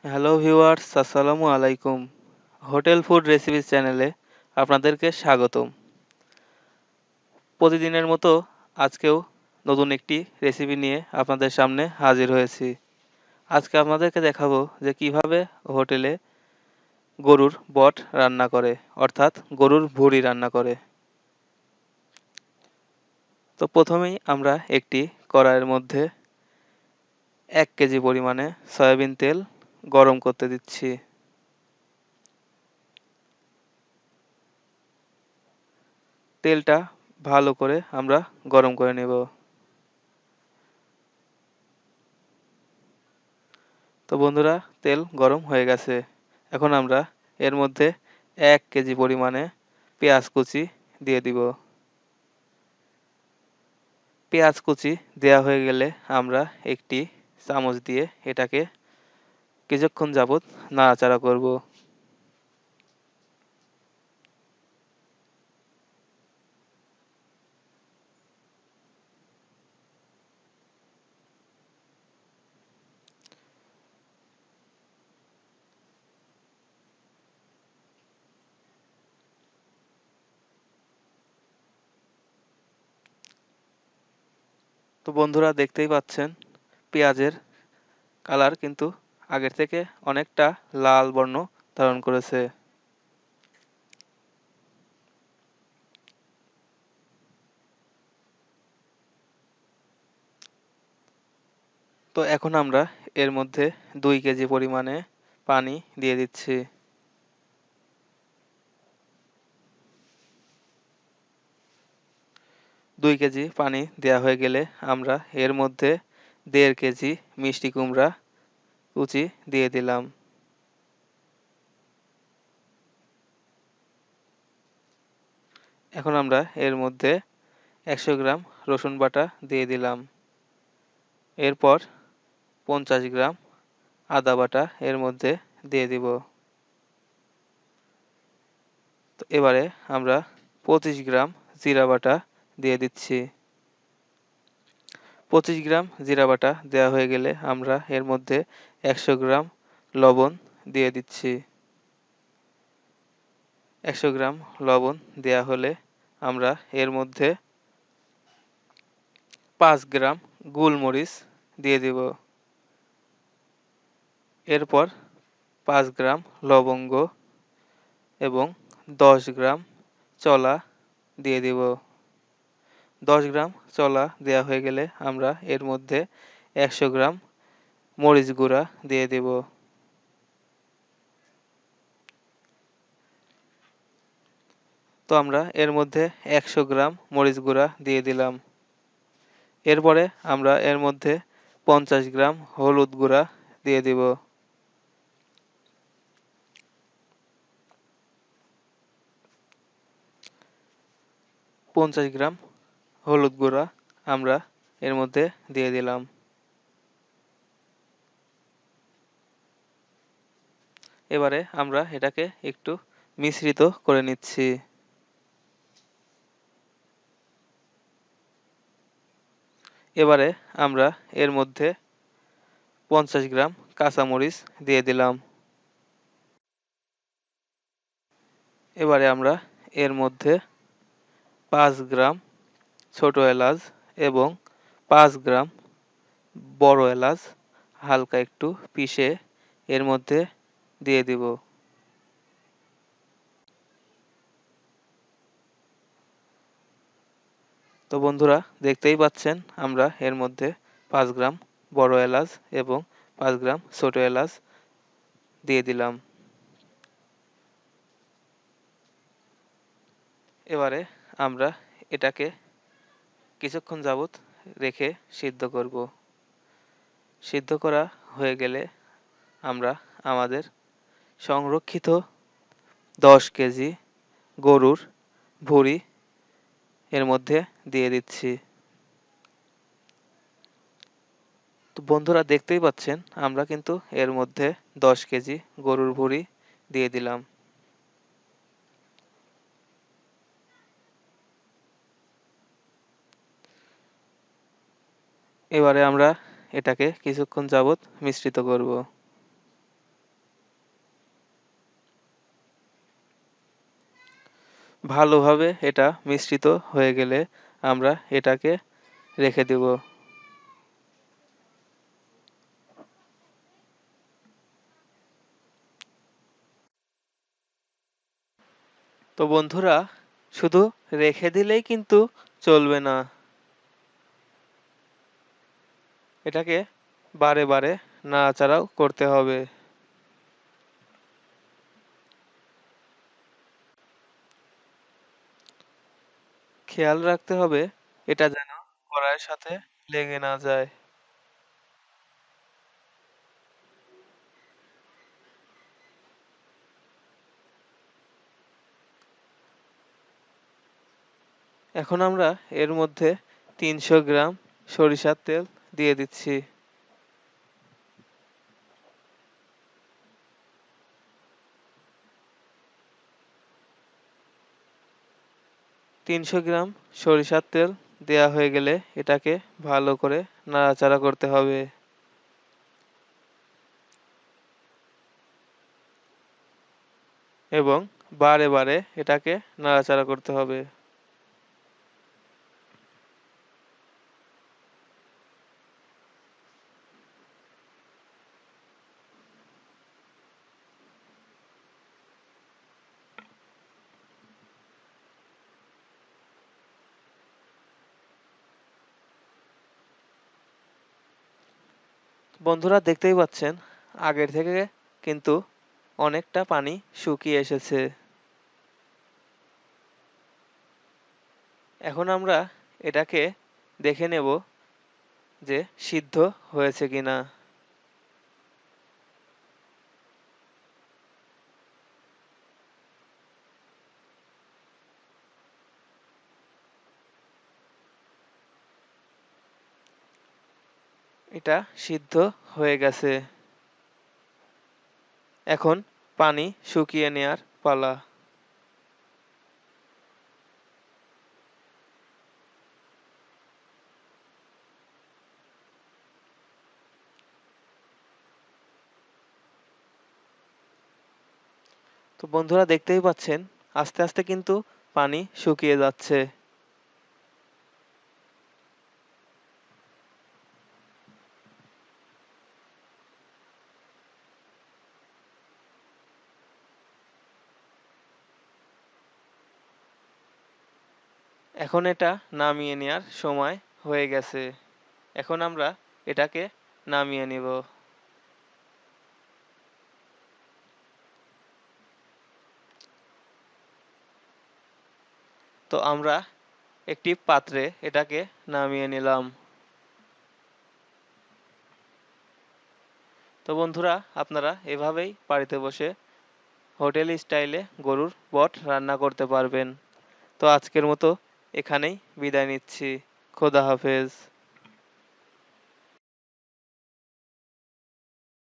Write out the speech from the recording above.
Hello viewers, আসসালামু আলাইকুম। Hotel food recipes চ্যানেলে আপনাদেরকে স্বাগতম। প্রতিদিনের মতো আজকেও নতুন একটি রেসিপি নিয়ে আপনাদের সামনে হাজির হয়েছি। আজকে আপনাদেরকে দেখাবো যে কিভাবে হোটেলে গরুর বট রান্না করে, অর্থাৎ গরুর ভুঁড়ি রান্না করে। তো প্রথমেই আমরা একটি কড়াইয়ের মধ্যে 1 কেজি পরিমাণে সয়াবিন তেল গরম করতে দিচ্ছি। তেলটা ভালো করে আমরা গরম করে নেব। তো বন্ধুরা, তেল গরম হয়ে গেছে। এখন আমরা এর মধ্যে 1 কেজি পরিমাণে পেঁয়াজ কুচি দিয়ে দিব। পেঁয়াজ কুচি দেয়া হয়ে গেলে আমরা একটি চামচ দিয়ে এটাকে কিছুক্ষণ যাবত নাড়াচাড়া করব। তো বন্ধুরা, দেখতেই পাচ্ছেন পেঁয়াজের কালার কিন্তু আগের থেকে অনেকটা লাল বর্ণ ধারণ করেছে। তো এখন আমরা এর মধ্যে 2 কেজি পরিমাণে পানি দিয়ে দিচ্ছি। 2 কেজি পানি দেয়া হয়ে গেলে আমরা এর মধ্যে 1.5 কেজি মিষ্টি কুমড়া কুচি দিয়ে দিলাম। এখন আমরা এর মধ্যে 100 গ্রাম রসুন বাটা দিয়ে দিলাম। এরপর 50 গ্রাম আদা বাটা এর মধ্যে দিয়ে দিব। তো এবারে আমরা 25 গ্রাম জিরা বাটা দিয়ে দিচ্ছি। 25 গ্রাম জিরা বাটা দেওয়া হয়ে গেলে আমরা এর মধ্যে 100 গ্রাম লবণ দিয়ে দিচ্ছি। 100 গ্রাম লবণ দেয়া হলে আমরা এর মধ্যে 5 গ্রাম গোলমরিচ দিয়ে দিব। এরপর 5 গ্রাম লবঙ্গ এবং 10 গ্রাম চলা দিয়ে দিব। 10 গ্রাম চলা দেয়া হয়ে গেলে আমরা এর মধ্যে 100 গ্রাম মরিচ গুঁড়া দিয়ে দিব। তো আমরা এর মধ্যে 100 গ্রাম মরিচ গুঁড়া দিয়ে দিলাম। এরপরে আমরা এর মধ্যে 50 গ্রাম হলুদ গুঁড়া দিয়ে দিব। 50 গ্রাম হলুদ গুঁড়া আমরা এর মধ্যে দিয়ে দিলাম। এবারে আমরা এটাকে একটু মিশ্রিত করে নিচ্ছি। এবারে আমরা এর মধ্যে 50 গ্রাম কাঁচামরিচ দিয়ে দিলাম। এবারে আমরা এর মধ্যে 5 গ্রাম ছোট এলাচ এবং 5 গ্রাম বড় এলাচ হালকা একটু পিষে এর মধ্যে দিয়ে দিব। তো বন্ধুরা, দেখতেই পাচ্ছেন আমরা এর মধ্যে 5 গ্রাম বড় এলাচ এবং 5 গ্রাম ছোট এলাচ দিয়ে দিলাম। এবারে আমরা এটাকে কিছুক্ষণ যাবত রেখে সিদ্ধ করব। সিদ্ধ করা হয়ে গেলে আমরা আমাদের সংরক্ষিত 10 কেজি গরুর ভুঁড়ি এর মধ্যে দিয়ে দিচ্ছি। তো বন্ধুরা, দেখতেই পাচ্ছেন আমরা কিন্তু এর মধ্যে 10 কেজি গরুর ভুঁড়ি দিয়ে দিলাম। এবারে আমরা এটাকে কিছুক্ষণ যাবত মিশ্রিত করব। ভালোভাবে এটা মিশ্রিত হয়ে গেলে আমরা এটাকে রেখে দেব। তো বন্ধুরা, শুধু রেখে দিলেই কিন্তু চলবে না, এটাকে বারে বারে নাড়াচাড়াও করতে হবে। খেয়াল রাখতে হবে এটা যেন কড়াইয়ের সাথে লেগে না যায়। এখন আমরা এর মধ্যে ৩০০ গ্রাম সরিষার তেল দিয়ে দিচ্ছি। ৩০০ গ্রাম সরিষার তেল দেয়া হয়ে গেলে এটাকে ভালো করে নাড়াচাড়া করতে হবে এবং বারে বারে এটাকে নাড়াচাড়া করতে হবে। বন্ধুরা, দেখতেই পাচ্ছেন আগের থেকে কিন্তু অনেকটা পানি শুকিয়ে এসেছে। এখন আমরা এটাকে দেখে নেব যে সিদ্ধ হয়েছে কিনা। এটা সিদ্ধ হয়ে গেছে। এখন পানি শুকিয়ে নেয়ার পালা। তো বন্ধুরা, দেখতেই পাচ্ছেন আস্তে আস্তে কিন্তু পানি শুকিয়ে যাচ্ছে। এখন এটা নামিয়ে নেয়ার সময় হয়ে গেছে। এখন আমরা এটাকে নামিয়ে নিব। তো আমরা একটি পাত্রে এটাকে নামিয়ে নিলাম। তো বন্ধুরা, আপনারা এভাবেই বাড়িতে বসে হোটেল স্টাইলে গরুর বট রান্না করতে পারবেন। তো আজকের মতো এখানেই বিদায় নিচ্ছি। খোদা হাফেজ।